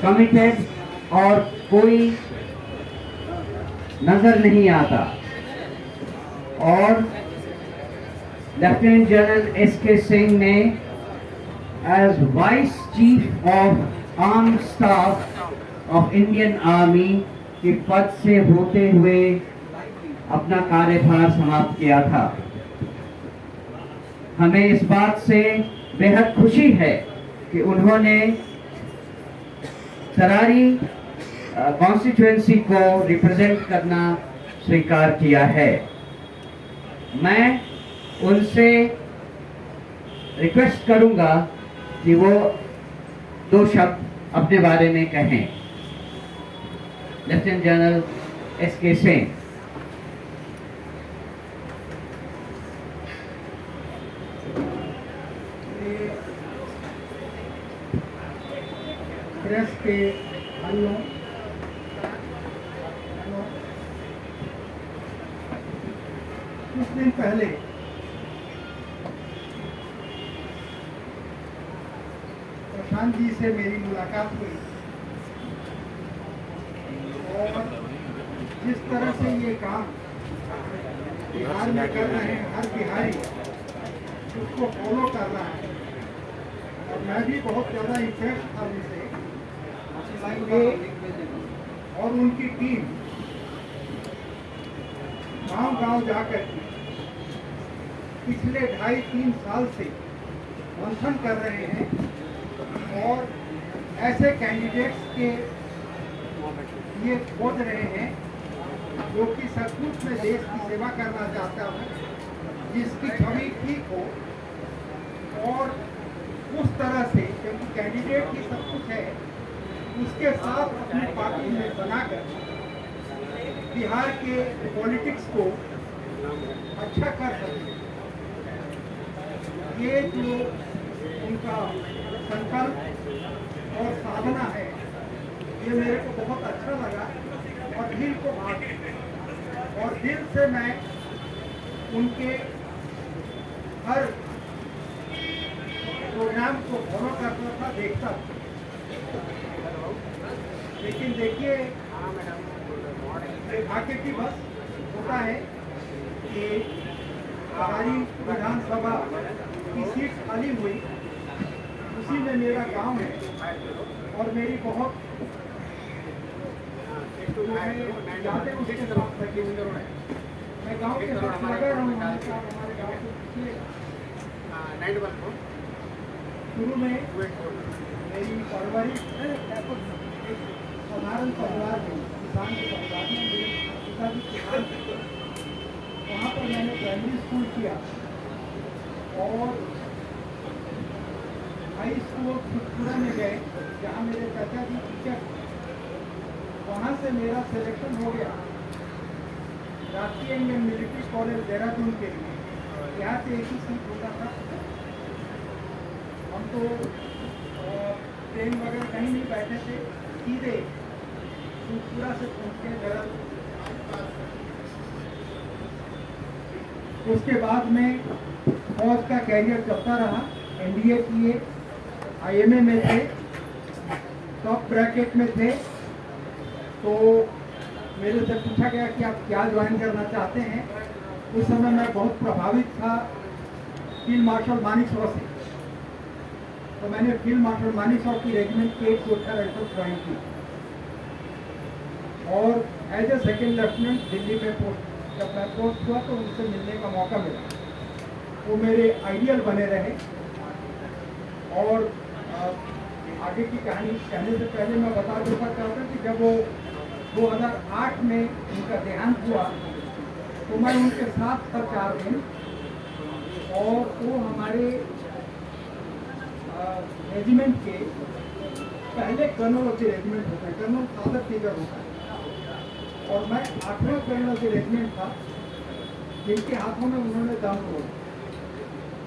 Committed और कोई नजर नहीं आता। और लेफ्टिनेंट जनरल एस.के. सिंह ने as vice chief of arm staff of Indian army के पद से होते हुए अपना कार्यभार समाप्त किया था। हमें इस बात से बेहद खुशी है कि उन्होंने तरारी कॉन्स्टिट्यूएंसी को रिप्रेजेंट करना स्वीकार किया है। मैं उनसे रिक्वेस्ट करूंगा कि वो 2 शब्द अपने बारे में कहें। Lieutenant general S K. Singh. Press के भाइयों, कुछ दिन पहले प्रशांत जी से मेरी मुलाकात हुई और जिस तरह से ये काम बिहार में कर रहे हैं, हर बिहारी उसको फॉलो कर रहा है और मैं भी बहुत ज़्यादा इम्प्रेस था उनसे। और उनकी टीम गांव-गांव जाकर पिछले 2.5-3 साल से मंथन कर रहे हैं और ऐसे कैंडिडेट्स के ये खोज रहे हैं जो कि सचमुच में देश की सेवा करना चाहता है, जिसकी छवि ठीक हो और उस तरह से, क्योंकि कैंडिडेट ही सब कुछ है, उसके साथ अपनी पार्टी में बनाकर बिहार के पॉलिटिक्स को अच्छा कर सके। ये जो उनका संकल्प और साधना है, ये मेरे को बहुत अच्छा लगा और दिल को भाया और दिल से मैं उनके हर प्रोग्राम को फॉलो करता था, देखता था। लेकिन देखिए, भाग्य की बस होता है कि हमारी विधानसभा की सीट खाली हुई, उसी में मेरा गांव है और मेरी बहुत यादें उसके साथ लगी हुई है। मैं गांव के साथ लगा रहा हूँ, हमारे गांव के शुरू में मेरी परवरिश साधारण परिवार में, किसान के परिवार में, मेरे पिताजी किसान थे। वहाँ पर मैंने प्राइमरी स्कूल किया और हाई स्कूल खुदपुरा में गए, जहाँ मेरे चाचा जी टीचर। वहाँ से मेरा सिलेक्शन हो गया राष्ट्रीय इंडियन मिलिट्री कॉलेज देहरादून के लिए। यहाँ से एक ही सीट होता था। हम तो ट्रेन वगैरह कहीं नहीं बैठे थे, सीधे पूरा से पहुँच के देहरादून। उसके बाद में फौज का कैरियर चलता रहा। एनडीए किए, आईएमए में थे, टॉप ब्रैकेट में थे। तो मेरे से पूछा गया कि आप क्या ज्वाइन करना चाहते हैं। उस समय मैं बहुत प्रभावित था फील्ड मार्शल मानेकशॉ से, तो मैंने फील्ड मार्शल मानेकशॉ की रेजिमेंट की 1 कोठा राइफल ज्वाइन की और as a second lieutenant Delhi में पोस्ट, जब मैं पोस्ट हुआ तो उनसे मिलने का मौका मिला। वो मेरे आइडियल बने रहे। और आगे की कहानी कहने से पहले मैं बता देना चाहता कि जब वो 2008 में उनका देहांत हुआ तो मैं उनके साथ था 4 दिन और वो हमारे रेजिमेंट के पहले कर्नल ऑफ द रेजिमेंट होता है, कर्नल फादर फिगर होता है और मैं 8वां कर्नल ऑफ द रेजिमेंट था जिनके हाथों में उन्होंने दम तोड़ा।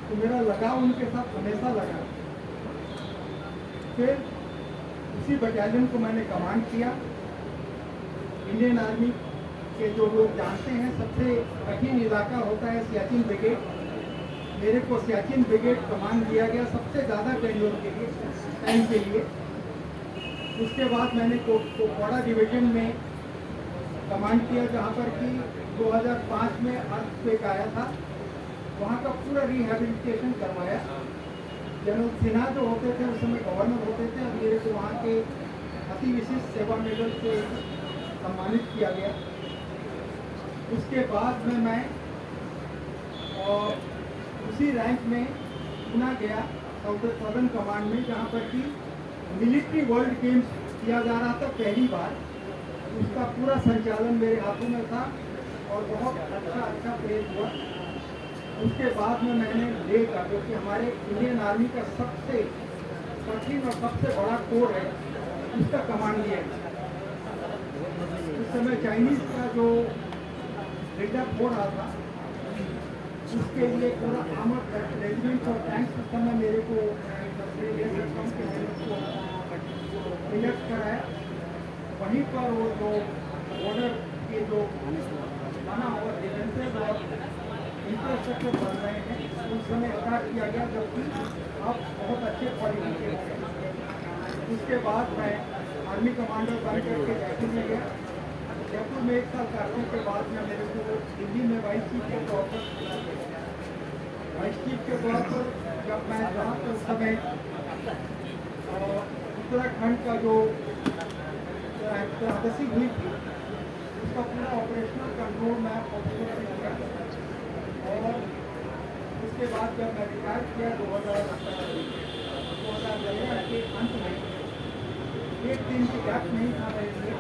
तो मेरा लगाव उनके साथ हमेशा लगा। फिर उसी बटालियन को मैंने कमांड किया। इंडियन आर्मी के जो लोग जानते हैं, सबसे कठिन इलाका होता है सियाचिन ब्रिगेड। मेरे को सियाचिन ब्रिगेड कमांड दिया गया सबसे ज़्यादा टेन्योर के लिए, टाइम के लिए। उसके बाद मैंने कोड़ा डिवीजन में कमांड किया, जहाँ पर कि 2005 में अर्थक्वेक आया था। वहाँ का पूरा रिहेबिलिटेशन करवाया। जनरल सिन्हा जो होते थे उस समय गवर्नर होते थे, और मेरे को वहाँ के अति विशिष्ट सेवा मेडल से सम्मानित किया गया। उसके बाद में मैं उसी रैंक में पुना गया सदर्न कमांड में, जहाँ पर कि मिलिट्री वर्ल्ड गेम्स किया जा रहा था पहली बार। उसका पूरा संचालन मेरे हाथों में था और बहुत अच्छा प्रेज हुआ। उसके बाद में मैंने लेह का, जो कि हमारे इंडियन आर्मी का सबसे कठिन और सबसे बड़ा कोर है, उसका कमांड लिया। उस समय चाइनीज का जो बिल्डअप हो रहा था, उसके लिए पूरा आर्मर्ड रेजिमेंट और टैंक्स उस समय मेरे को सिलेक्ट कराया। वहीं पर वो जो बॉर्डर के जो बना हुआ डिफेंसेस और इंफ्रास्ट्रक्चर बन रहे हैं, उस समय स्टार्ट किया गया, जबकि अब बहुत अच्छे क्वालिटी के हैं। उसके बाद मैं आर्मी कमांडर बन करके जयपुर में गया। जयपुर में 1 साल करने के बाद में मेरे को दिल्ली में वाइस चीफ के तौर पर जब मैं था तो उस समय उत्तराखंड का जो हादसी हुई थी, उसका पूरा ऑपरेशनल कंट्रोल मैं किया। और उसके बाद जब मैं रिटायर किया 2013 के अंत में, 1 दिन की गैप नहीं था मेरे लिए,